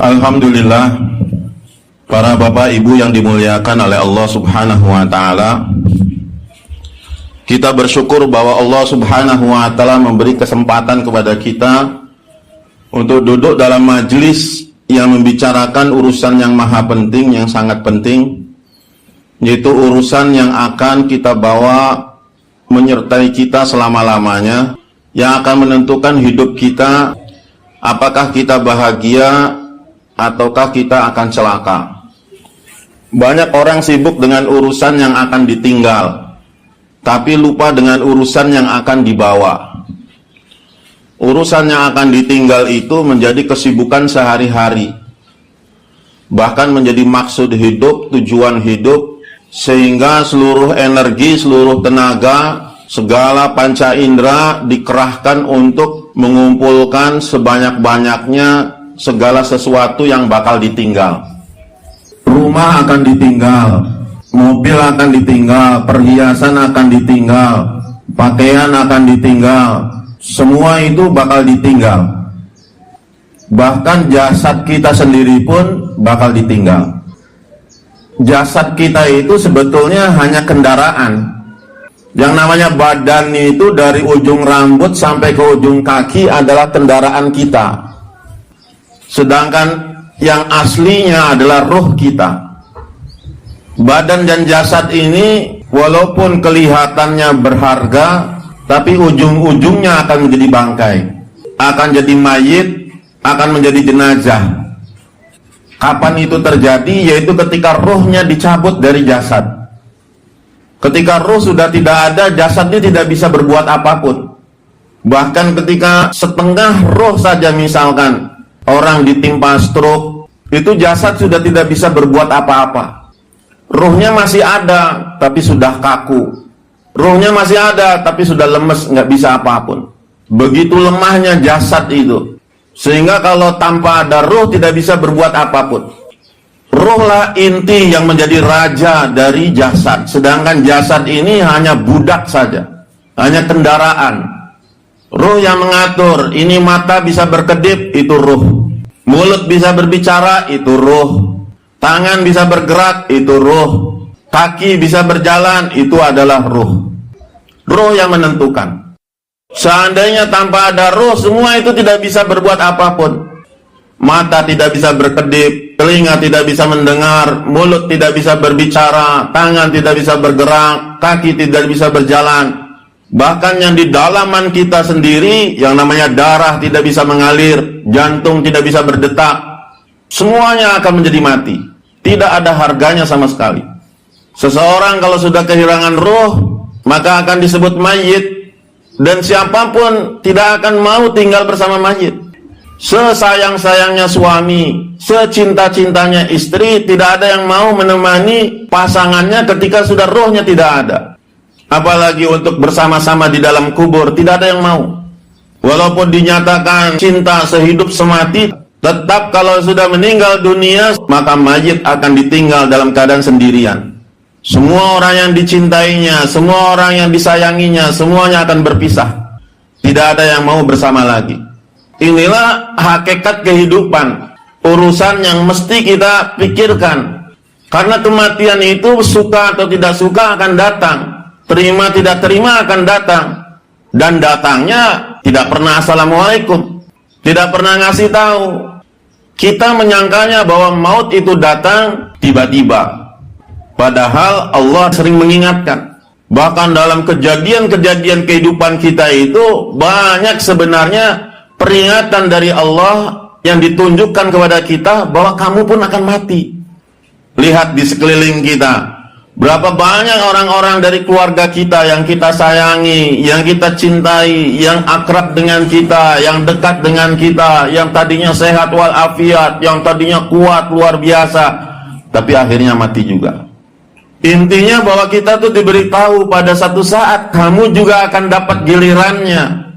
Alhamdulillah, para bapak ibu yang dimuliakan oleh Allah subhanahu wa ta'ala, kita bersyukur bahwa Allah subhanahu wa ta'ala memberi kesempatan kepada kita untuk duduk dalam majelis yang membicarakan urusan yang maha penting, yang sangat penting, yaitu urusan yang akan kita bawa menyertai kita selama-lamanya, yang akan menentukan hidup kita, apakah kita bahagia ataukah kita akan celaka. Banyak orang sibuk dengan urusan yang akan ditinggal, tapi lupa dengan urusan yang akan dibawa. Urusan yang akan ditinggal itu menjadi kesibukan sehari-hari, bahkan menjadi maksud hidup, tujuan hidup, sehingga seluruh energi, seluruh tenaga, segala panca indera dikerahkan untuk mengumpulkan sebanyak-banyaknya segala sesuatu yang bakal ditinggal. Rumah akan ditinggal, mobil akan ditinggal, perhiasan akan ditinggal, pakaian akan ditinggal, semua itu bakal ditinggal. Bahkan jasad kita sendiri pun bakal ditinggal. Jasad kita itu sebetulnya hanya kendaraan. Yang namanya badan itu dari ujung rambut sampai ke ujung kaki adalah kendaraan kita. Sedangkan yang aslinya adalah ruh kita. Badan dan jasad ini walaupun kelihatannya berharga, tapi ujung-ujungnya akan menjadi bangkai, akan jadi mayit, akan menjadi jenazah. Kapan itu terjadi? Yaitu ketika ruhnya dicabut dari jasad. Ketika ruh sudah tidak ada, jasadnya tidak bisa berbuat apapun. Bahkan ketika setengah ruh saja, misalkan orang ditimpa stroke, itu jasad sudah tidak bisa berbuat apa-apa. Ruhnya masih ada, tapi sudah kaku. Ruhnya masih ada, tapi sudah lemes, nggak bisa apapun. Begitu lemahnya jasad itu, sehingga kalau tanpa ada ruh tidak bisa berbuat apapun. Ruhlah inti yang menjadi raja dari jasad, sedangkan jasad ini hanya budak saja, hanya kendaraan. Ruh yang mengatur, ini mata bisa berkedip, itu ruh. Mulut bisa berbicara, itu ruh. Tangan bisa bergerak, itu ruh. Kaki bisa berjalan, itu adalah ruh. Ruh yang menentukan. Seandainya tanpa ada ruh, semua itu tidak bisa berbuat apapun. Mata tidak bisa berkedip, telinga tidak bisa mendengar, mulut tidak bisa berbicara, tangan tidak bisa bergerak, kaki tidak bisa berjalan. Bahkan yang di dalaman kita sendiri, yang namanya darah tidak bisa mengalir, jantung tidak bisa berdetak, semuanya akan menjadi mati. Tidak ada harganya sama sekali. Seseorang kalau sudah kehilangan ruh, maka akan disebut mayit. Dan siapapun tidak akan mau tinggal bersama mayit. Sesayang-sayangnya suami, secinta-cintanya istri, tidak ada yang mau menemani pasangannya ketika sudah rohnya tidak ada. Apalagi untuk bersama-sama di dalam kubur, tidak ada yang mau. Walaupun dinyatakan cinta sehidup semati, tetap kalau sudah meninggal dunia, maka mayit akan ditinggal dalam keadaan sendirian. Semua orang yang dicintainya, semua orang yang disayanginya, semuanya akan berpisah. Tidak ada yang mau bersama lagi. Inilah hakikat kehidupan, urusan yang mesti kita pikirkan. Karena kematian itu suka atau tidak suka akan datang, terima tidak terima akan datang. Dan datangnya tidak pernah assalamualaikum, tidak pernah ngasih tahu. Kita menyangkanya bahwa maut itu datang tiba-tiba. Padahal Allah sering mengingatkan. Bahkan dalam kejadian-kejadian kehidupan kita itu banyak sebenarnya peringatan dari Allah yang ditunjukkan kepada kita bahwa kamu pun akan mati. Lihat di sekeliling kita, berapa banyak orang-orang dari keluarga kita yang kita sayangi, yang kita cintai, yang akrab dengan kita, yang dekat dengan kita, yang tadinya sehat walafiat, yang tadinya kuat luar biasa, tapi akhirnya mati juga. Intinya bahwa kita tuh diberitahu pada satu saat kamu juga akan dapat gilirannya.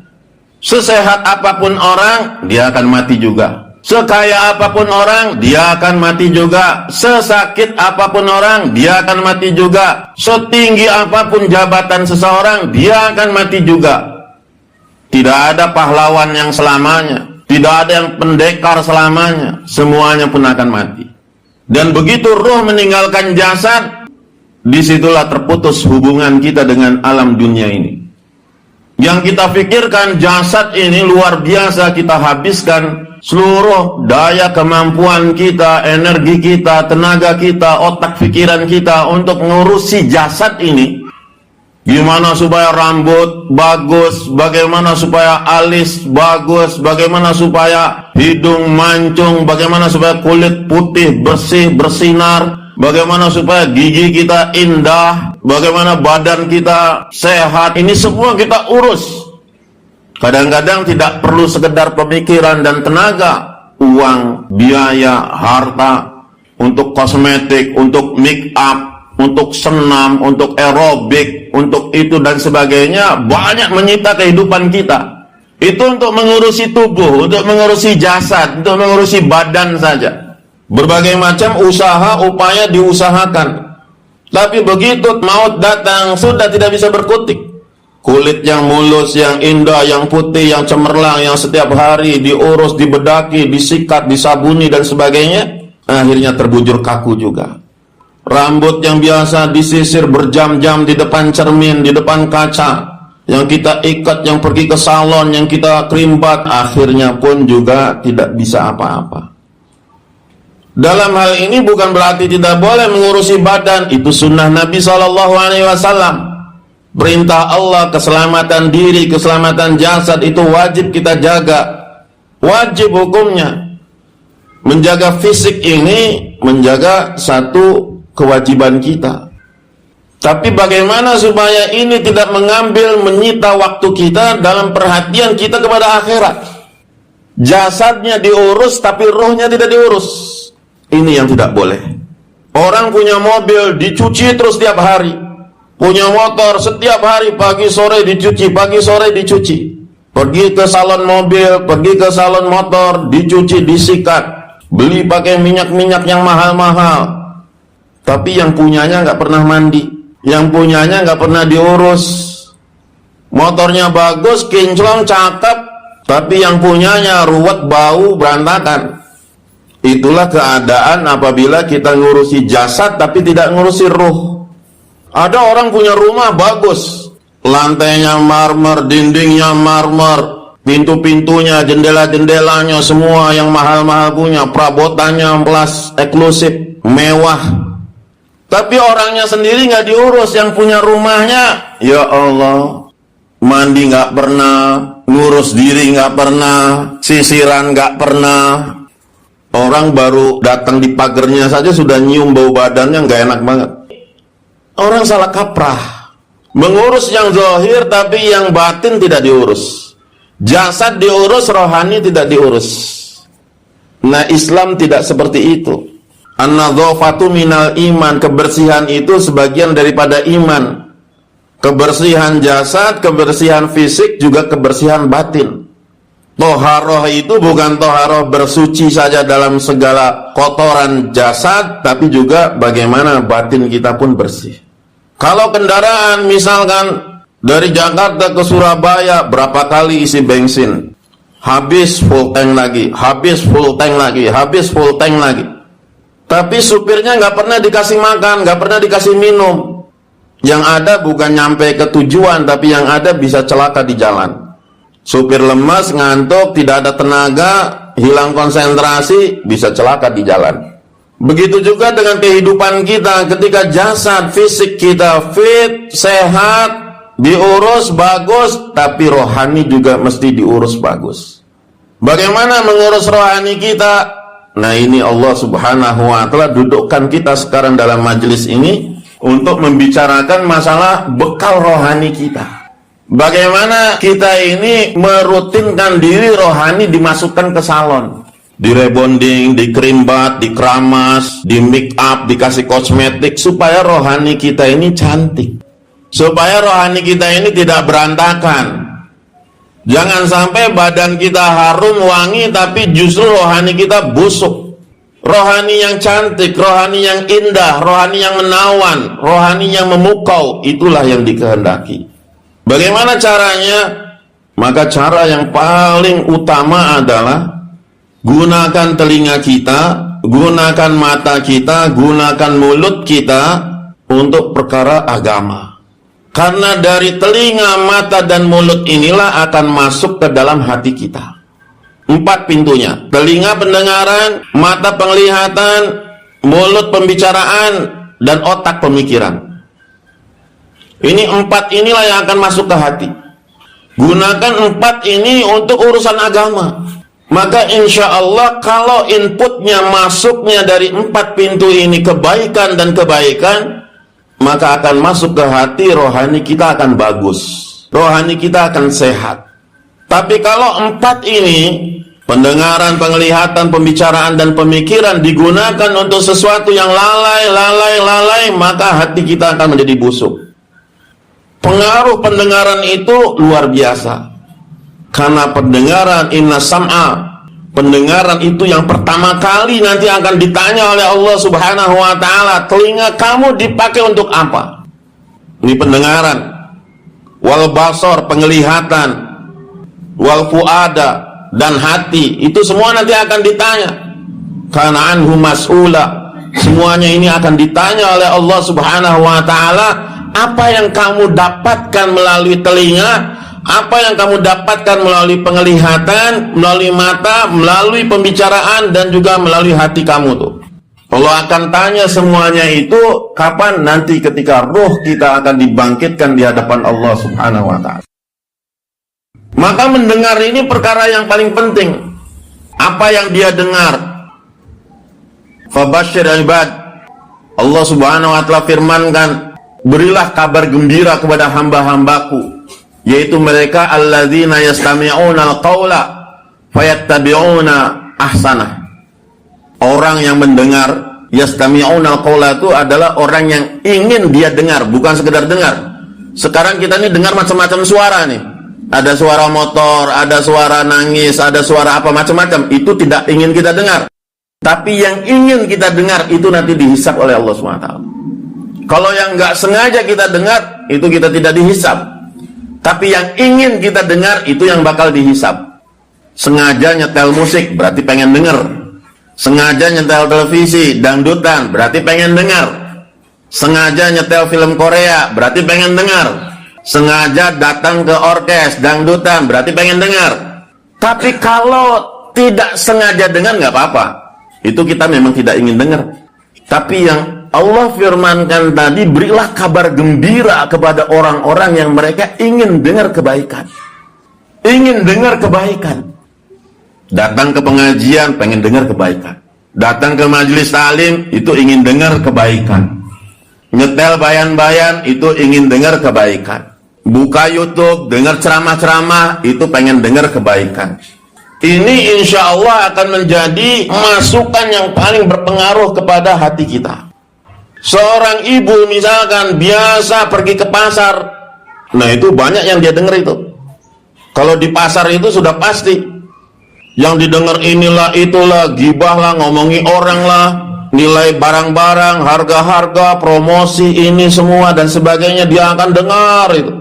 Sesehat apapun orang, dia akan mati juga. Sekaya apapun orang, dia akan mati juga. Sesakit apapun orang, dia akan mati juga. Setinggi apapun jabatan seseorang, dia akan mati juga. Tidak ada pahlawan yang selamanya. Tidak ada yang pendekar selamanya, semuanya pun akan mati. Dan begitu ruh meninggalkan jasad, disitulah terputus hubungan kita dengan alam dunia ini. Yang kita pikirkan jasad ini luar biasa, kita habiskan seluruh daya kemampuan kita, energi kita, tenaga kita, otak pikiran kita untuk mengurusi jasad ini. Gimana supaya rambut bagus, bagaimana supaya alis bagus, bagaimana supaya hidung mancung, bagaimana supaya kulit putih, bersih, bersinar, bagaimana supaya gigi kita indah, bagaimana badan kita sehat. Ini semua kita urus. Kadang-kadang tidak perlu sekedar pemikiran dan tenaga, uang, biaya, harta, untuk kosmetik, untuk make up, untuk senam, untuk aerobik, untuk itu dan sebagainya, banyak menyita kehidupan kita. Itu untuk mengurusi tubuh, untuk mengurusi jasad, untuk mengurusi badan saja. Berbagai macam usaha, upaya diusahakan. Tapi begitu maut datang, sudah tidak bisa berkutik. Kulit yang mulus, yang indah, yang putih, yang cemerlang, yang setiap hari diurus, dibedaki, disikat, disabuni dan sebagainya, akhirnya terbujur kaku juga. Rambut yang biasa disisir berjam-jam di depan cermin, di depan kaca, yang kita ikat, yang pergi ke salon, yang kita krimbat, akhirnya pun juga tidak bisa apa-apa. Dalam hal ini bukan berarti tidak boleh mengurusi badan, itu sunnah Nabi SAW. Perintah Allah, keselamatan diri, keselamatan jasad itu wajib kita jaga, wajib hukumnya. Menjaga fisik ini menjaga satu kewajiban kita. Tapi bagaimana supaya ini tidak mengambil, menyita waktu kita dalam perhatian kita kepada akhirat. Jasadnya diurus tapi rohnya tidak diurus. Ini yang tidak boleh. Orang punya mobil dicuci terus setiap hari, punya motor setiap hari, pagi sore dicuci, pagi sore dicuci. Pergi ke salon mobil, pergi ke salon motor, dicuci, disikat, beli pakai minyak-minyak yang mahal-mahal. Tapi yang punyanya nggak pernah mandi, yang punyanya nggak pernah diurus. Motornya bagus, kinclong, cakep, tapi yang punyanya ruwet, bau, berantakan. Itulah keadaan apabila kita ngurusi jasad tapi tidak ngurusi ruh. Ada orang punya rumah bagus, lantainya marmer, dindingnya marmer, pintu-pintunya, jendela-jendelanya semua yang mahal-mahal punya, perabotannya plus eksklusif, mewah. Tapi orangnya sendiri nggak diurus, yang punya rumahnya, ya Allah, mandi nggak pernah, ngurus diri nggak pernah, sisiran nggak pernah. Orang baru datang di pagernya saja sudah nyium bau badannya nggak enak banget. Orang salah kaprah, mengurus yang zahir tapi yang batin tidak diurus. Jasad diurus, rohani tidak diurus. Nah, Islam tidak seperti itu. An-nadhafatu minal iman, kebersihan itu sebagian daripada iman. Kebersihan jasad, kebersihan fisik, juga kebersihan batin. Toharoh itu bukan toharoh bersuci saja dalam segala kotoran jasad, tapi juga bagaimana batin kita pun bersih. Kalau kendaraan misalkan dari Jakarta ke Surabaya, berapa kali isi bensin, habis full tank lagi, habis full tank lagi, habis full tank lagi. Tapi supirnya nggak pernah dikasih makan, nggak pernah dikasih minum. Yang ada bukan nyampe ke tujuan, tapi yang ada bisa celaka di jalan. Supir lemas, ngantuk, tidak ada tenaga, hilang konsentrasi, bisa celaka di jalan. Begitu juga dengan kehidupan kita, ketika jasad, fisik kita fit, sehat, diurus bagus, tapi rohani juga mesti diurus bagus. Bagaimana mengurus rohani kita? Nah, ini Allah Subhanahu wa ta'ala dudukkan kita sekarang dalam majelis ini untuk membicarakan masalah bekal rohani kita. Bagaimana kita ini merutinkan diri rohani dimasukkan ke salon, di rebonding, di krimbat, di keramas, di make up, dikasih kosmetik, supaya rohani kita ini cantik, supaya rohani kita ini tidak berantakan. Jangan sampai badan kita harum wangi tapi justru rohani kita busuk. Rohani yang cantik, rohani yang indah, rohani yang menawan, rohani yang memukau, itulah yang dikehendaki. Bagaimana caranya? Maka cara yang paling utama adalah gunakan telinga kita, gunakan mata kita, gunakan mulut kita untuk perkara agama. Karena dari telinga, mata, dan mulut inilah akan masuk ke dalam hati kita. 4 pintunya: telinga pendengaran, mata penglihatan, mulut pembicaraan, dan otak pemikiran. Ini 4 inilah yang akan masuk ke hati. Gunakan 4 ini untuk urusan agama. Maka insya Allah kalau inputnya masuknya dari 4 pintu ini kebaikan dan kebaikan, maka akan masuk ke hati, rohani kita akan bagus, rohani kita akan sehat. Tapi kalau 4 ini, pendengaran, penglihatan, pembicaraan, dan pemikiran digunakan untuk sesuatu yang lalai, maka hati kita akan menjadi busuk. Pengaruh pendengaran itu luar biasa. Karena pendengaran, inna sam'a, pendengaran itu yang pertama kali nanti akan ditanya oleh Allah Subhanahu wa ta'ala, telinga kamu dipakai untuk apa? Ini pendengaran. Wal basar, penglihatan. Wal fuada, dan hati, itu semua nanti akan ditanya. Karena anhu mas'ula, semuanya ini akan ditanya oleh Allah Subhanahu wa ta'ala. Apa yang kamu dapatkan melalui telinga, apa yang kamu dapatkan melalui penglihatan, melalui mata, melalui pembicaraan, dan juga melalui hati kamu tuh. Allah akan tanya semuanya itu kapan? Nanti ketika roh kita akan dibangkitkan di hadapan Allah Subhanahu wa ta'ala. Maka mendengar ini perkara yang paling penting. Apa yang dia dengar? Fabashshir ibad. Allah Subhanahu wa ta'ala firmankan, berilah kabar gembira kepada hamba-hambaku, yaitu mereka alladzina yastami'una al-qawla fayattabi'una ahsanah. Orang yang mendengar, yastami'una al-qawla itu adalah orang yang ingin dia dengar, bukan sekedar dengar. Sekarang kita ini dengar macam-macam suara nih. Ada suara motor, ada suara nangis, ada suara apa macam-macam. Itu tidak ingin kita dengar. Tapi yang ingin kita dengar itu nanti dihisab oleh Allah SWT. Kalau yang nggak sengaja kita dengar, itu kita tidak dihisab. Tapi yang ingin kita dengar, itu yang bakal dihisab. Sengaja nyetel musik, berarti pengen denger. Sengaja nyetel televisi, dangdutan, berarti pengen dengar. Sengaja nyetel film Korea, berarti pengen dengar. Sengaja datang ke orkes, dangdutan, berarti pengen dengar. Tapi kalau tidak sengaja dengar, nggak apa-apa. Itu kita memang tidak ingin dengar. Tapi yang Allah firmankan tadi, berilah kabar gembira kepada orang-orang yang mereka ingin dengar kebaikan. Ingin dengar kebaikan. Datang ke pengajian, pengen dengar kebaikan. Datang ke majelis taklim, itu ingin dengar kebaikan. Nyetel bayan-bayan, itu ingin dengar kebaikan. Buka YouTube, dengar ceramah-ceramah, itu pengen dengar kebaikan. Ini insya Allah akan menjadi masukan yang paling berpengaruh kepada hati kita. Seorang ibu misalkan biasa pergi ke pasar, nah itu banyak yang dia dengar itu. Kalau di pasar itu sudah pasti yang didengar inilah itulah, gibah lah, ngomongi orang lah, nilai barang-barang, harga-harga, promosi ini semua dan sebagainya dia akan dengar itu.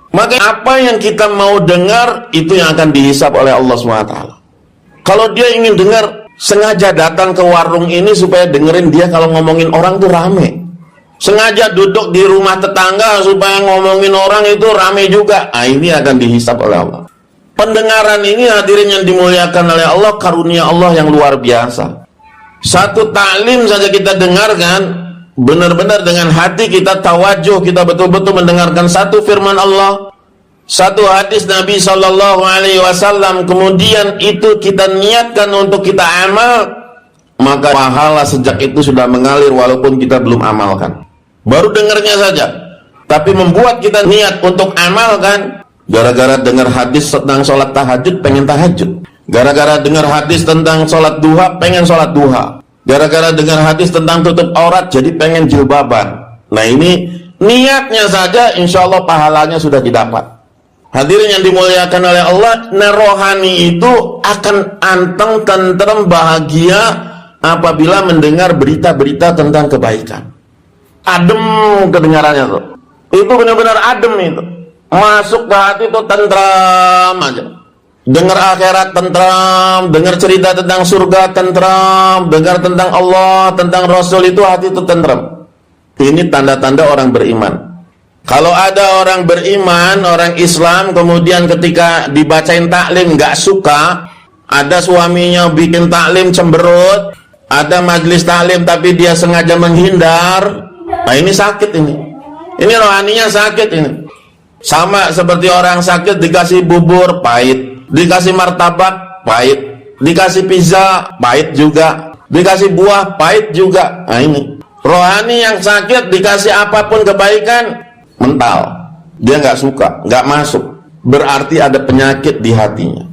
Maka apa yang kita mau dengar itu yang akan dihisab oleh Allah SWT. Kalau dia ingin dengar, sengaja datang ke warung ini supaya dengerin dia kalau ngomongin orang tuh rame. Sengaja duduk di rumah tetangga supaya ngomongin orang itu rame juga. Nah, ini akan dihisab oleh Allah. Pendengaran ini hadirin yang dimuliakan oleh Allah, karunia Allah yang luar biasa. Satu taklim saja kita dengarkan, benar-benar dengan hati kita tawajuh, kita betul-betul mendengarkan satu firman Allah, satu hadis Nabi Sallallahu Alaihi Wasallam, kemudian itu kita niatkan untuk kita amal, maka pahala sejak itu sudah mengalir walaupun kita belum amalkan. Baru dengarnya saja, tapi membuat kita niat untuk amalkan. Gara-gara dengar hadis tentang sholat tahajud, pengen tahajud. Gara-gara dengar hadis tentang sholat duha, pengen sholat duha. Gara-gara dengar hadis tentang tutup aurat, jadi pengen jilbaban. Nah ini niatnya saja, insya Allah pahalanya sudah didapat. Hadirin yang dimuliakan oleh Allah, rohani itu akan anteng, tentrem, bahagia apabila mendengar berita-berita tentang kebaikan. Adem kedengarannya tuh. Itu benar-benar adem itu. Masuk ke hati itu tentram aja. Dengar akhirat tentram, dengar cerita tentang surga tentram, dengar tentang Allah, tentang Rasul, itu hati itu tentram. Ini tanda-tanda orang beriman. Kalau ada orang beriman, orang Islam, kemudian ketika dibacain taklim nggak suka, ada suaminya bikin taklim cemberut, ada majelis taklim tapi dia sengaja menghindar, nah ini sakit ini. Ini rohaninya sakit ini. Sama seperti orang sakit dikasih bubur pahit, dikasih martabak pahit, dikasih pizza pahit juga, dikasih buah pahit juga. Nah ini rohani yang sakit dikasih apapun kebaikan mental, dia nggak suka, nggak masuk, berarti ada penyakit di hatinya.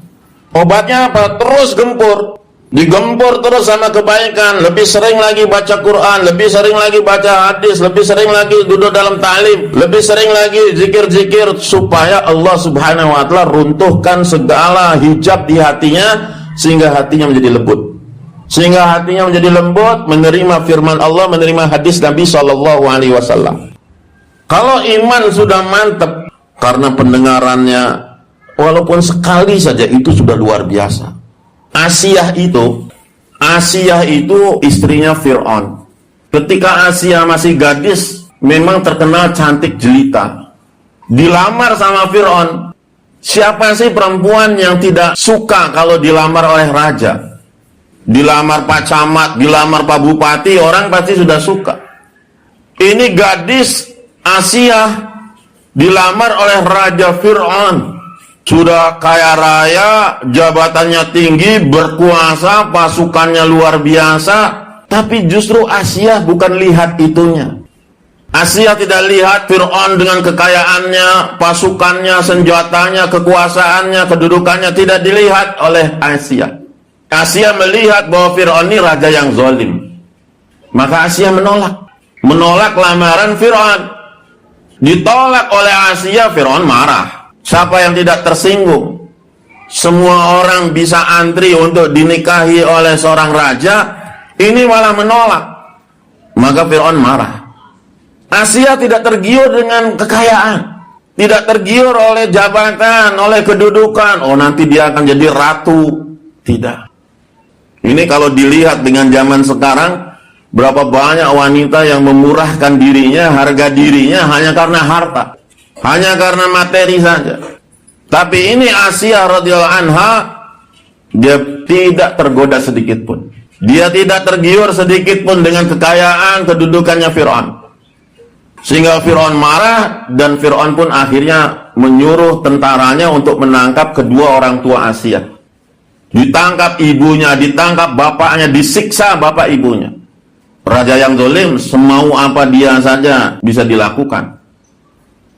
Obatnya apa? Terus gempur, digempur terus sama kebaikan, lebih sering lagi baca Quran, lebih sering lagi baca hadis, lebih sering lagi duduk dalam ta'lim, lebih sering lagi zikir-zikir, supaya Allah subhanahu wa ta'ala runtuhkan segala hijab di hatinya, sehingga hatinya menjadi lembut, sehingga hatinya menjadi lembut, menerima firman Allah, menerima hadis Nabi SAW. Kalau iman sudah mantap, karena pendengarannya walaupun sekali saja itu sudah luar biasa. Asiyah itu istrinya Fir'aun. Ketika Asiyah masih gadis, memang terkenal cantik jelita. Dilamar sama Fir'aun. Siapa sih perempuan yang tidak suka kalau dilamar oleh raja? Dilamar Pak Camat, dilamar Pak Bupati, orang pasti sudah suka. Ini gadis Asiyah dilamar oleh Raja Fir'aun. Sudah kaya raya, jabatannya tinggi, berkuasa, pasukannya luar biasa, tapi justru Asiyah bukan lihat itunya. Asiyah tidak lihat Fir'aun dengan kekayaannya, pasukannya, senjatanya, kekuasaannya, kedudukannya, tidak dilihat oleh Asiyah. Asiyah melihat bahwa Fir'aun ini raja yang zalim. Maka Asiyah menolak lamaran Fir'aun. Ditolak oleh Asiyah, Fir'aun marah. Siapa yang tidak tersinggung? Semua orang bisa antri untuk dinikahi oleh seorang raja, ini malah menolak. Maka Fir'aun marah. Asiyah tidak tergiur dengan kekayaan, tidak tergiur oleh jabatan, oleh kedudukan. Oh, nanti dia akan jadi ratu. Tidak. Ini kalau dilihat dengan zaman sekarang, berapa banyak wanita yang memurahkan dirinya, harga dirinya hanya karena harta, hanya karena materi saja. Tapi ini Asiyah radhiyallahu anha, dia tidak tergoda sedikit pun. Dia tidak tergiur sedikit pun dengan kekayaan, kedudukannya Fir'aun. Sehingga Fir'aun marah, dan Fir'aun pun akhirnya menyuruh tentaranya untuk menangkap kedua orang tua Asiyah. Ditangkap ibunya, ditangkap bapaknya, disiksa bapak ibunya. Raja yang zalim, semau apa dia saja bisa dilakukan.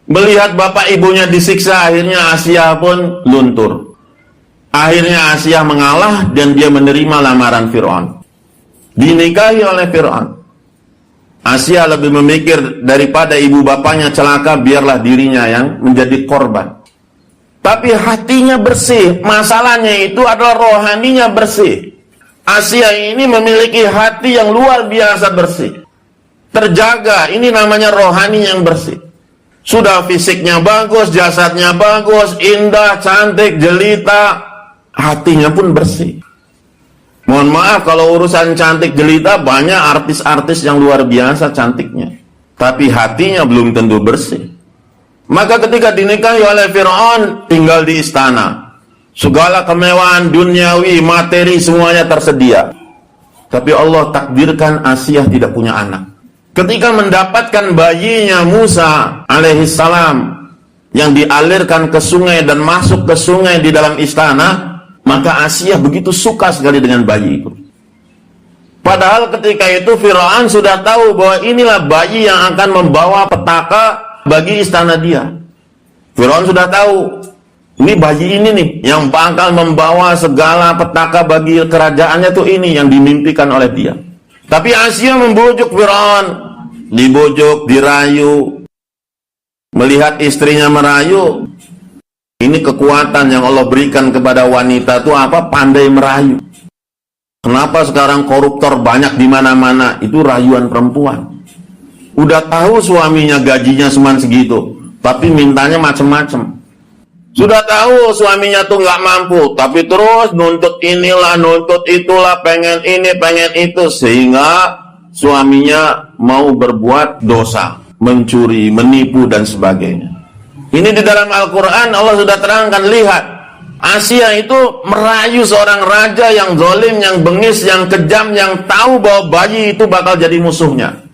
Melihat bapak ibunya disiksa, akhirnya Asiyah pun luntur. Akhirnya Asiyah mengalah dan dia menerima lamaran Fir'aun. Dinikahi oleh Fir'aun. Asiyah lebih memikir daripada ibu bapaknya celaka, biarlah dirinya yang menjadi korban. Tapi hatinya bersih. Masalahnya itu adalah rohaninya bersih. Asiyah ini memiliki hati yang luar biasa bersih. Terjaga, ini namanya rohani yang bersih. Sudah fisiknya bagus, jasadnya bagus, indah, cantik, jelita, hatinya pun bersih. Mohon maaf kalau urusan cantik jelita, banyak artis-artis yang luar biasa cantiknya, tapi hatinya belum tentu bersih. Maka ketika dinikahi oleh Fir'aun, tinggal di istana, segala kemewahan duniawi, materi semuanya tersedia. Tapi Allah takdirkan Asiyah tidak punya anak. Ketika mendapatkan bayinya Musa alaihissalam yang dialirkan ke sungai dan masuk ke sungai di dalam istana, maka Asiyah begitu suka sekali dengan bayi itu. Padahal ketika itu Fir'aun sudah tahu bahwa inilah bayi yang akan membawa petaka bagi istana dia. Fir'aun sudah tahu, ini bayi ini nih yang bakal membawa segala petaka bagi kerajaannya, tuh ini yang dimimpikan oleh dia. Tapi Asiyah membujuk Fir'aun, dibujuk, dirayu. Melihat istrinya merayu, ini kekuatan yang Allah berikan kepada wanita itu apa? Pandai merayu. Kenapa sekarang koruptor banyak di mana-mana? Itu rayuan perempuan. Udah tahu suaminya gajinya cuma segitu, tapi mintanya macam-macam. Sudah tahu suaminya tuh nggak mampu, tapi terus nuntut inilah, nuntut itulah, pengen ini, pengen itu, sehingga suaminya mau berbuat dosa, mencuri, menipu, dan sebagainya. Ini di dalam Al-Quran Allah sudah terangkan. Lihat, Asia itu merayu seorang raja yang zalim, yang bengis, yang kejam, yang tahu bahwa bayi itu bakal jadi musuhnya.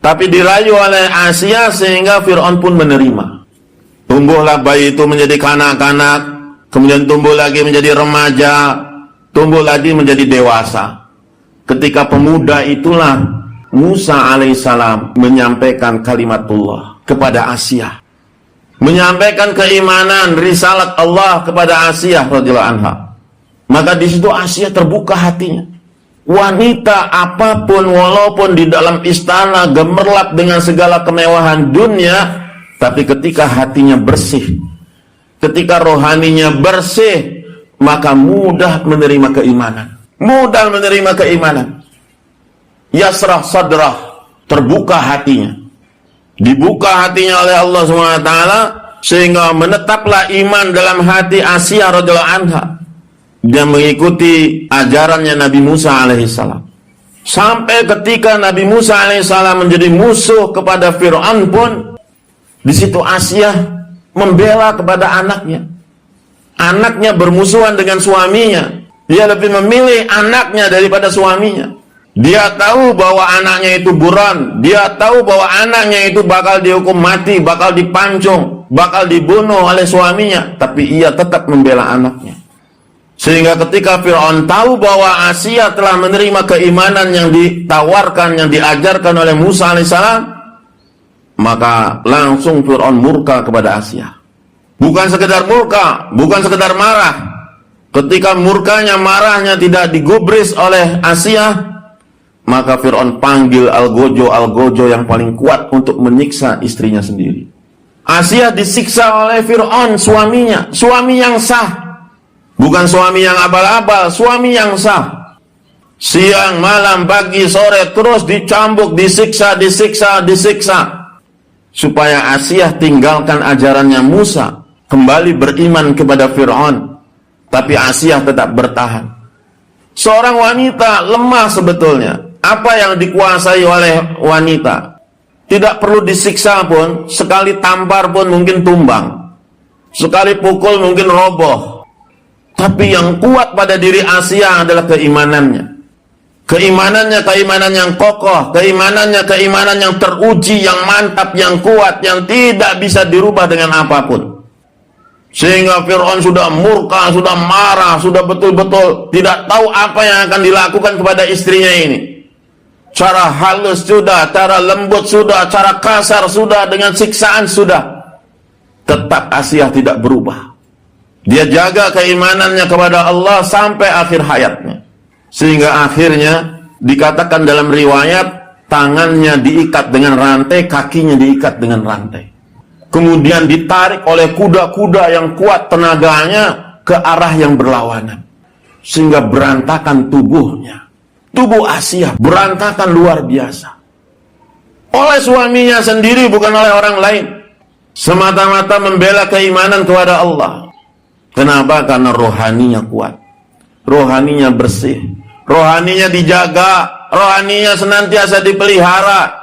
Tapi dirayu oleh Asia sehingga Fir'aun pun menerima. Tumbuhlah bayi itu menjadi kanak-kanak, kemudian tumbuh lagi menjadi remaja, tumbuh lagi menjadi dewasa. Ketika pemuda itulah Musa alaihissalam menyampaikan kalimatullah kepada Asia, menyampaikan keimanan risalat Allah kepada Asia radhiyallahu anha. Maka di situ Asia terbuka hatinya. Wanita apapun, walaupun di dalam istana gemerlap dengan segala kemewahan dunia, tapi ketika hatinya bersih, ketika rohaninya bersih, maka mudah menerima keimanan. Mudah menerima keimanan. Yasrah sadrah, terbuka hatinya. Dibuka hatinya oleh Allah SWT, sehingga menetaplah iman dalam hati Asia radhiyallahu anha. Dia mengikuti ajarannya Nabi Musa alaihissalam. Sampai ketika Nabi Musa alaihissalam menjadi musuh kepada Fir'aun pun, di situ Asia membela kepada anaknya. Anaknya bermusuhan dengan suaminya. Dia lebih memilih anaknya daripada suaminya. Dia tahu bahwa anaknya itu buron. Dia tahu bahwa anaknya itu bakal dihukum mati, bakal dipancung, bakal dibunuh oleh suaminya. Tapi ia tetap membela anaknya. Sehingga ketika Fir'aun tahu bahwa Asia telah menerima keimanan yang ditawarkan, yang diajarkan oleh Musa alaihissalam, maka langsung Fir'aun murka kepada Asia. Bukan sekedar murka, bukan sekedar marah. Ketika murkanya, marahnya tidak digubris oleh Asia, maka Fir'aun panggil Algojo yang paling kuat untuk menyiksa istrinya sendiri. Asia disiksa oleh Fir'aun, suaminya, suami yang sah. Bukan suami yang abal-abal, suami yang sah. Siang, malam, pagi, sore, terus dicambuk, disiksa. Supaya Asia tinggalkan ajarannya Musa, kembali beriman kepada Fir'aun. Tapi Asia tetap bertahan. Seorang wanita lemah sebetulnya. Apa yang dikuasai oleh wanita? Tidak perlu disiksa pun, sekali tampar pun mungkin tumbang. Sekali pukul mungkin roboh. Tapi yang kuat pada diri Asia adalah keimanannya. Keimanan yang kokoh, keimanan yang teruji, yang mantap, yang kuat, yang tidak bisa dirubah dengan apapun. Sehingga Fir'aun sudah murka, sudah marah, sudah betul-betul tidak tahu apa yang akan dilakukan kepada istrinya ini. Cara halus sudah, cara lembut sudah, cara kasar sudah, dengan siksaan sudah. Tetap Asia tidak berubah. Dia jaga keimanannya kepada Allah sampai akhir hayatnya. Sehingga akhirnya dikatakan dalam riwayat, tangannya diikat dengan rantai, kakinya diikat dengan rantai. Kemudian ditarik oleh kuda-kuda yang kuat tenaganya ke arah yang berlawanan. Sehingga berantakan tubuhnya. Tubuh Asia berantakan luar biasa. Oleh suaminya sendiri, bukan oleh orang lain. Semata-mata membela keimanan kepada Allah. Kenapa? Karena rohaninya kuat, rohaninya bersih, rohaninya dijaga, rohaninya senantiasa dipelihara.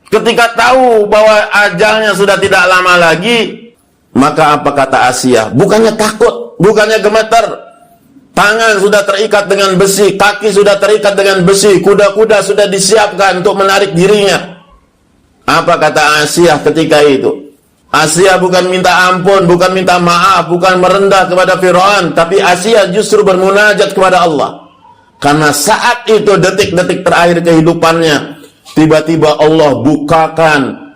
Ketika tahu bahwa ajalnya sudah tidak lama lagi, maka apa kata Asia? Bukannya takut, bukannya gemeter. Tangan sudah terikat dengan besi, kaki sudah terikat dengan besi, kuda-kuda sudah disiapkan untuk menarik dirinya. Apa kata Asia ketika itu? Asia bukan minta ampun, bukan minta maaf, bukan merendah kepada Fir'aun, tapi Asia justru bermunajat kepada Allah. Karena saat itu, detik-detik terakhir kehidupannya, tiba-tiba Allah bukakan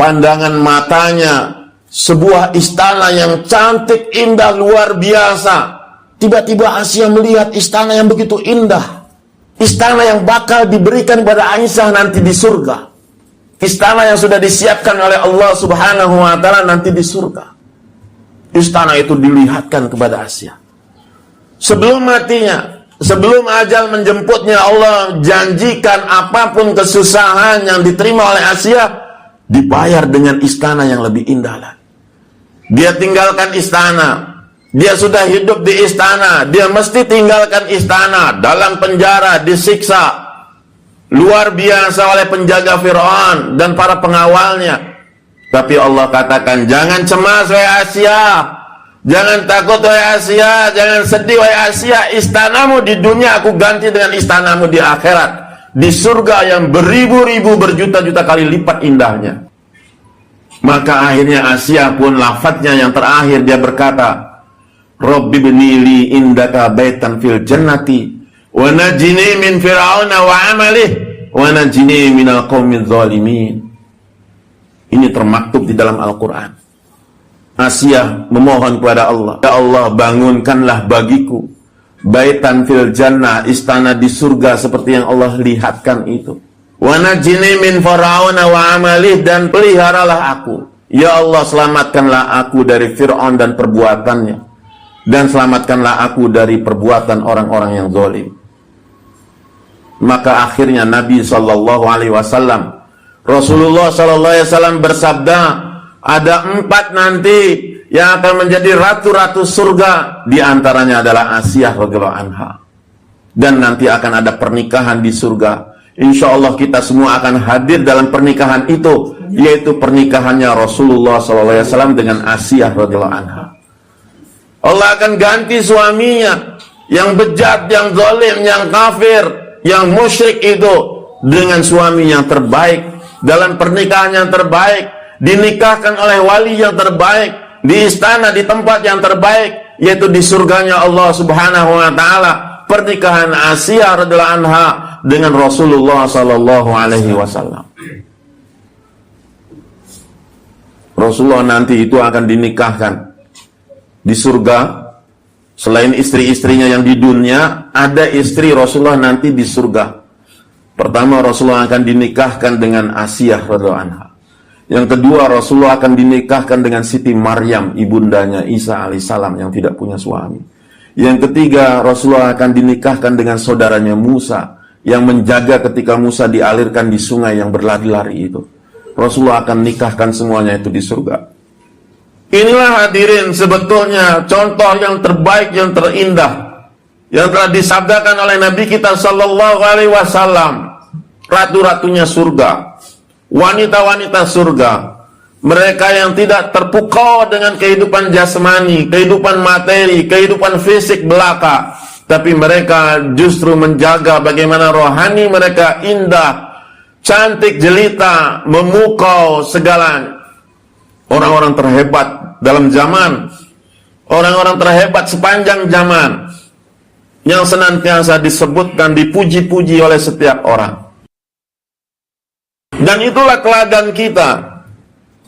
pandangan matanya, sebuah istana yang cantik, indah, luar biasa. Tiba-tiba Asia melihat istana yang begitu indah, istana yang bakal diberikan kepada Aisyah nanti di surga. Istana yang sudah disiapkan oleh Allah Subhanahu wa ta'ala nanti di surga. Istana itu dilihatkan kepada Asia. Sebelum matinya, sebelum ajal menjemputnya, Allah janjikan apapun kesusahan yang diterima oleh Asia, dibayar dengan istana yang lebih indah lagi. Dia tinggalkan istana, dia sudah hidup di istana, dia mesti tinggalkan istana, dalam penjara, disiksa luar biasa oleh penjaga Fir'aun dan para pengawalnya. Tapi Allah katakan, jangan cemas wahai Asia, jangan takut wahai Asia, jangan sedih wahai Asia, istanamu di dunia aku ganti dengan istanamu di akhirat, di surga yang beribu-ribu berjuta-juta kali lipat indahnya. Maka akhirnya Asia pun lafadznya yang terakhir dia berkata, Rabbi bnili indaka baitan fil jannati wa najini min fir'auna wa amalih wa najini minal qaumiz zalimin. Ini termaktub di dalam Al-Quran. Asia memohon kepada Allah, ya Allah, bangunkanlah bagiku baitan fil jannah, istana di surga seperti yang Allah lihatkan itu. Wa najini min fir'auna wa amalih, dan peliharalah aku, ya Allah, selamatkanlah aku dari Fir'aun dan perbuatannya, dan selamatkanlah aku dari perbuatan orang-orang yang zalim. Maka akhirnya Nabi SAW, Rasulullah SAW bersabda, ada 4 nanti yang akan menjadi ratu-ratu surga, di antaranya adalah Asia radhiyallahu anha. Dan nanti akan ada pernikahan di surga. Insya Allah kita semua akan hadir dalam pernikahan itu, yaitu pernikahannya Rasulullah SAW dengan Asia radhiyallahu anha. Allah akan ganti suaminya yang bejat, yang zalim, yang kafir, yang musyrik itu dengan suami yang terbaik, dalam pernikahan yang terbaik, dinikahkan oleh wali yang terbaik, di istana, di tempat yang terbaik, yaitu di surganya Allah Subhanahu wa taala. Pernikahan Asia radhiyallahu anha dengan Rasulullah sallallahu alaihi wasallam. Rasulullah nanti itu akan dinikahkan di surga. Selain istri-istrinya yang di dunia, ada istri Rasulullah nanti di surga. Pertama, Rasulullah akan dinikahkan dengan Asia radhiyallahu anha. Yang kedua, Rasulullah akan dinikahkan dengan Siti Maryam, ibundanya Isa alaihissalam yang tidak punya suami. Yang ketiga, Rasulullah akan dinikahkan dengan saudaranya Musa yang menjaga ketika Musa dialirkan di sungai yang berlari-lari itu. Rasulullah akan nikahkan semuanya itu di surga. Inilah hadirin sebetulnya contoh yang terbaik, yang terindah, yang telah disabdakan oleh Nabi kita sallallahu alaihi wasallam. Ratu-ratunya surga, wanita-wanita surga, mereka yang tidak terpukau dengan kehidupan jasmani, kehidupan materi, kehidupan fisik belaka, tapi mereka justru menjaga bagaimana rohani mereka indah, cantik, jelita, memukau segalanya. Orang-orang terhebat dalam zaman, orang-orang terhebat sepanjang zaman, yang senantiasa disebutkan, dipuji-puji oleh setiap orang. Dan itulah teladan kita.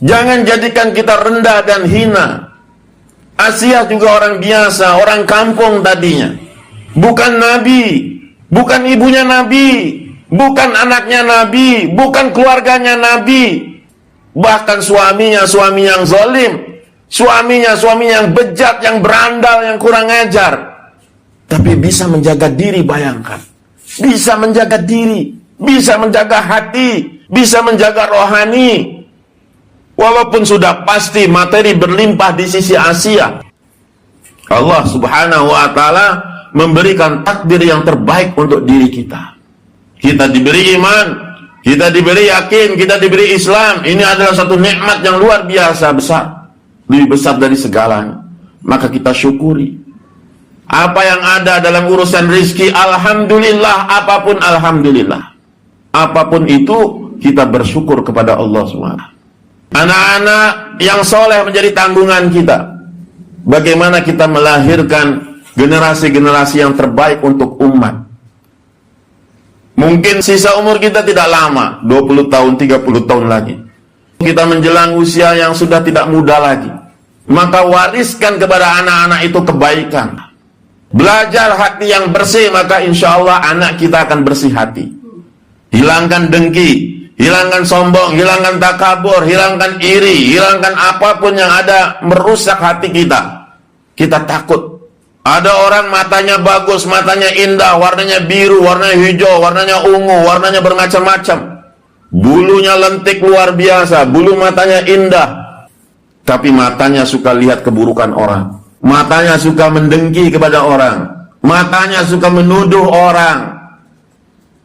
Jangan jadikan kita rendah dan hina. Asia juga orang biasa, orang kampung tadinya. Bukan nabi, bukan ibunya nabi, bukan anaknya nabi, bukan keluarganya nabi. Bahkan suaminya suami yang zalim, suaminya yang bejat, yang berandal, yang kurang ajar. Tapi bisa menjaga diri, bayangkan. Bisa menjaga diri, bisa menjaga hati, bisa menjaga rohani. Walaupun sudah pasti materi berlimpah di sisi Asia, Allah Subhanahu wa taala memberikan takdir yang terbaik untuk diri kita. Kita diberi iman, kita diberi yakin, kita diberi Islam. Ini adalah satu nikmat yang luar biasa besar, lebih besar dari segalanya. Maka kita syukuri. Apa yang ada dalam urusan rizki, alhamdulillah. Apapun alhamdulillah. Apapun itu kita bersyukur kepada Allah SWT. Anak-anak yang soleh menjadi tanggungan kita. Bagaimana kita melahirkan generasi-generasi yang terbaik untuk umat. Mungkin sisa umur kita tidak lama, 20 tahun, 30 tahun lagi. Kita menjelang usia yang sudah tidak muda lagi. Maka wariskan kepada anak-anak itu kebaikan. Belajar hati yang bersih, maka insya Allah anak kita akan bersih hati. Hilangkan dengki, hilangkan sombong, hilangkan takabur, hilangkan iri, hilangkan apapun yang ada merusak hati kita. Kita takut. Ada orang matanya bagus, matanya indah, warnanya biru, warnanya hijau, warnanya ungu, warnanya bermacam-macam. bulunya lentik luar biasa, bulu matanya indah, tapi matanya suka lihat keburukan orang, matanya suka mendengki kepada orang, matanya suka menuduh orang.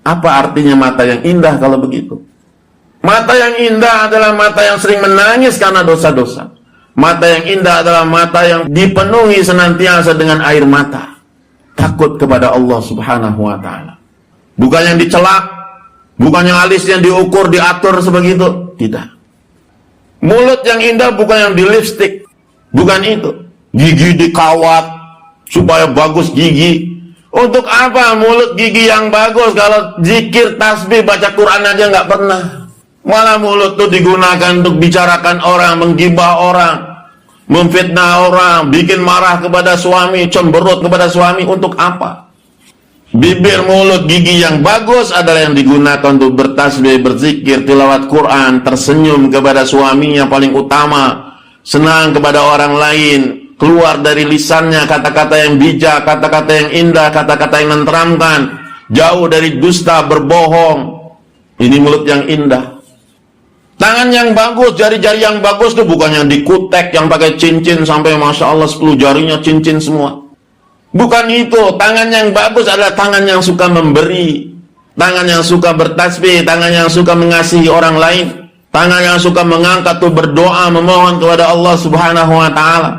Apa artinya mata yang indah kalau begitu? Mata yang indah adalah mata yang sering menangis karena dosa-dosa. Mata yang indah adalah mata yang dipenuhi senantiasa dengan air mata, takut kepada Allah Subhanahu wa ta'ala. Bukan yang dicelak, bukan yang alisnya diukur, diatur sebegitu, tidak. Mulut yang indah bukan yang di lipstick, bukan itu. Gigi dikawat supaya bagus gigi. Untuk apa mulut gigi yang bagus kalau zikir, tasbih, baca Quran aja nggak pernah? Malah mulut tuh digunakan untuk bicarakan orang, menggibah orang, memfitnah orang, bikin marah kepada suami, cemberut kepada suami. Untuk apa? Bibir, mulut, gigi yang bagus adalah yang digunakan untuk bertasbih, berzikir, tilawat Quran, tersenyum kepada suaminya paling utama, senang kepada orang lain, keluar dari lisannya kata-kata yang bijak, kata-kata yang indah, kata-kata yang menenteramkan, jauh dari dusta, berbohong. Ini mulut yang indah. Tangan yang bagus, jari-jari yang bagus itu bukan yang dikutek, yang pakai cincin sampai Masya Allah 10 jarinya cincin semua. Bukan itu. Tangan yang bagus adalah tangan yang suka memberi, tangan yang suka bertasbih, tangan yang suka mengasihi orang lain, tangan yang suka mengangkat tuh berdoa, memohon kepada Allah Subhanahu wa ta'ala.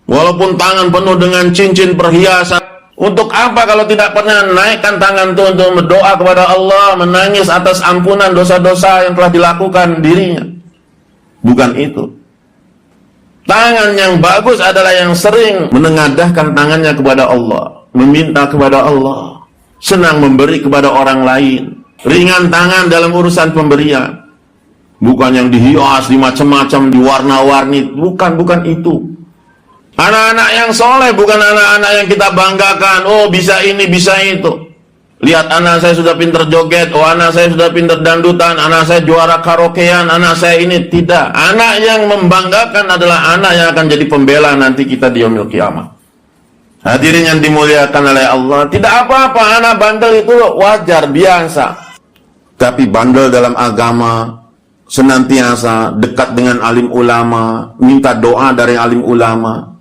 Walaupun tangan penuh dengan cincin perhiasan, untuk apa kalau tidak pernah naikkan tangan itu untuk berdoa kepada Allah, menangis atas ampunan dosa-dosa yang telah dilakukan dirinya? Bukan itu. Tangan yang bagus adalah yang sering menengadahkan tangannya kepada Allah, meminta kepada Allah, senang memberi kepada orang lain, ringan tangan dalam urusan pemberian. Bukan yang dihias, dimacam-macam, diwarna-warni, bukan itu. Anak-anak yang soleh bukan anak-anak yang kita banggakan. Oh bisa ini, bisa itu. Lihat anak saya sudah pinter joget, oh anak saya sudah pinter dangdutan, anak saya juara karaokean, anak saya ini. Tidak. Anak yang membanggakan adalah anak yang akan jadi pembela nanti kita di yaumil qiyamah. Hadirin yang dimuliakan oleh Allah, tidak apa-apa anak bandel itu wajar, biasa. Tapi bandel dalam agama, senantiasa dekat dengan alim ulama, minta doa dari alim ulama.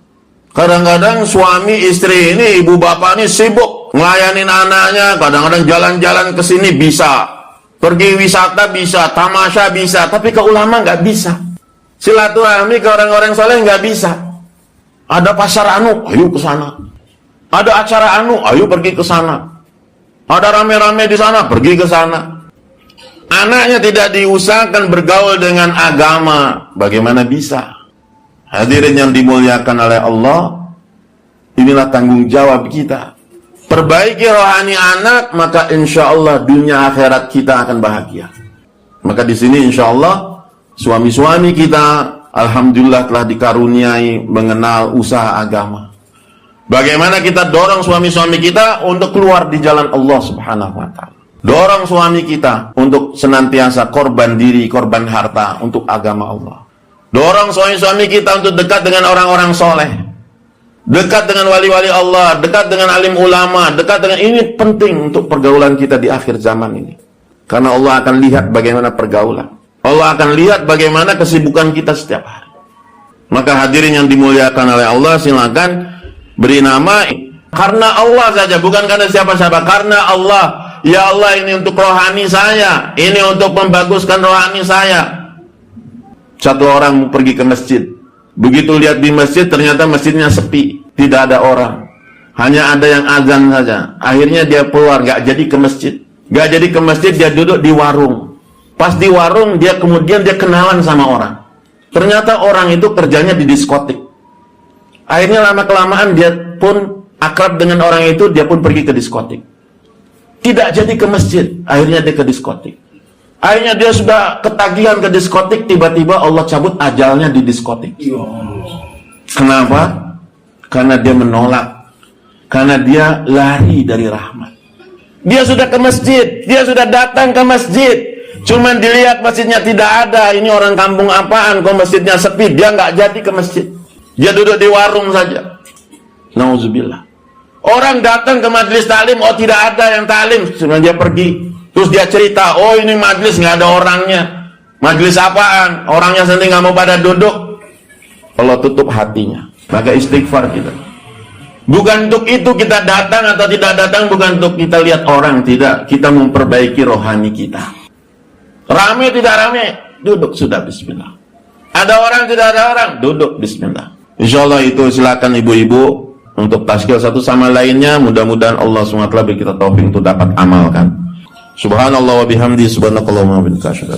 Kadang-kadang suami istri ini, ibu bapak ini sibuk ngelayanin anaknya, kadang-kadang jalan-jalan ke sini bisa, pergi wisata bisa, tamasya bisa, tapi ke ulama nggak bisa. Silaturahmi ke orang-orang soleh nggak bisa. Ada pasar anu, ayo ke sana. Ada acara anu, ayo pergi ke sana. Ada rame-rame di sana, pergi ke sana. Anaknya tidak diusahakan bergaul dengan agama, bagaimana bisa? Hadirin yang dimuliakan oleh Allah, inilah tanggung jawab kita. Perbaiki rohani anak, maka insya Allah dunia akhirat kita akan bahagia. Maka di sini insya Allah suami-suami kita, alhamdulillah telah dikaruniai mengenal usaha agama. Bagaimana kita dorong suami-suami kita untuk keluar di jalan Allah Subhanahu wa ta'ala. Dorong suami kita untuk senantiasa korban diri, korban harta untuk agama Allah. Dorong suami-suami kita untuk dekat dengan orang-orang soleh, dekat dengan wali-wali Allah, dekat dengan alim ulama, dekat dengan, ini penting untuk pergaulan kita di akhir zaman ini. Karena Allah akan lihat bagaimana pergaulan. Allah akan lihat bagaimana kesibukan kita setiap hari. Maka hadirin yang dimuliakan oleh Allah, silakan beri nama karena Allah saja, bukan karena siapa-siapa, karena Allah. Ya Allah, ini untuk rohani saya, ini untuk membaguskan rohani saya. Satu orang pergi ke masjid, begitu lihat di masjid ternyata masjidnya sepi, tidak ada orang, hanya ada yang azan saja. Akhirnya dia keluar, gak jadi ke masjid. Gak jadi ke masjid, dia duduk di warung. Pas di warung dia kemudian dia kenalan sama orang. Ternyata orang itu kerjanya di diskotik. Akhirnya lama-kelamaan dia pun akrab dengan orang itu, dia pun pergi ke diskotik. Tidak jadi ke masjid, akhirnya dia ke diskotik. Akhirnya dia sudah ketagihan ke diskotik, tiba-tiba Allah cabut ajalnya di diskotik. Kenapa? Karena dia menolak, karena dia lari dari rahmat. Dia sudah ke masjid, dia sudah datang ke masjid, cuman dilihat masjidnya tidak ada. Ini orang kampung apaan kok masjidnya sepi? Dia nggak jadi ke masjid, dia duduk di warung saja. Nauzubillah. Orang datang ke majelis taklim, oh tidak ada yang taklim, cuma dia pergi Terus dia cerita, oh ini majelis nggak ada orangnya. Majelis apaan? Orangnya sendiri nggak mau pada duduk. Allah tutup hatinya. Maka istighfar kita. Bukan untuk itu kita datang atau tidak datang, bukan untuk kita lihat orang, tidak. Kita memperbaiki rohani kita. Rame tidak rame, duduk sudah bismillah. Ada orang tidak ada orang, duduk bismillah. Insyaallah itu silakan ibu-ibu untuk tazkir satu sama lainnya. Mudah-mudahan Allah SWT beri kita taufik untuk dapat amalkan. Subhanallah wa bihamdi, subhanakallahumma wa bihamdika.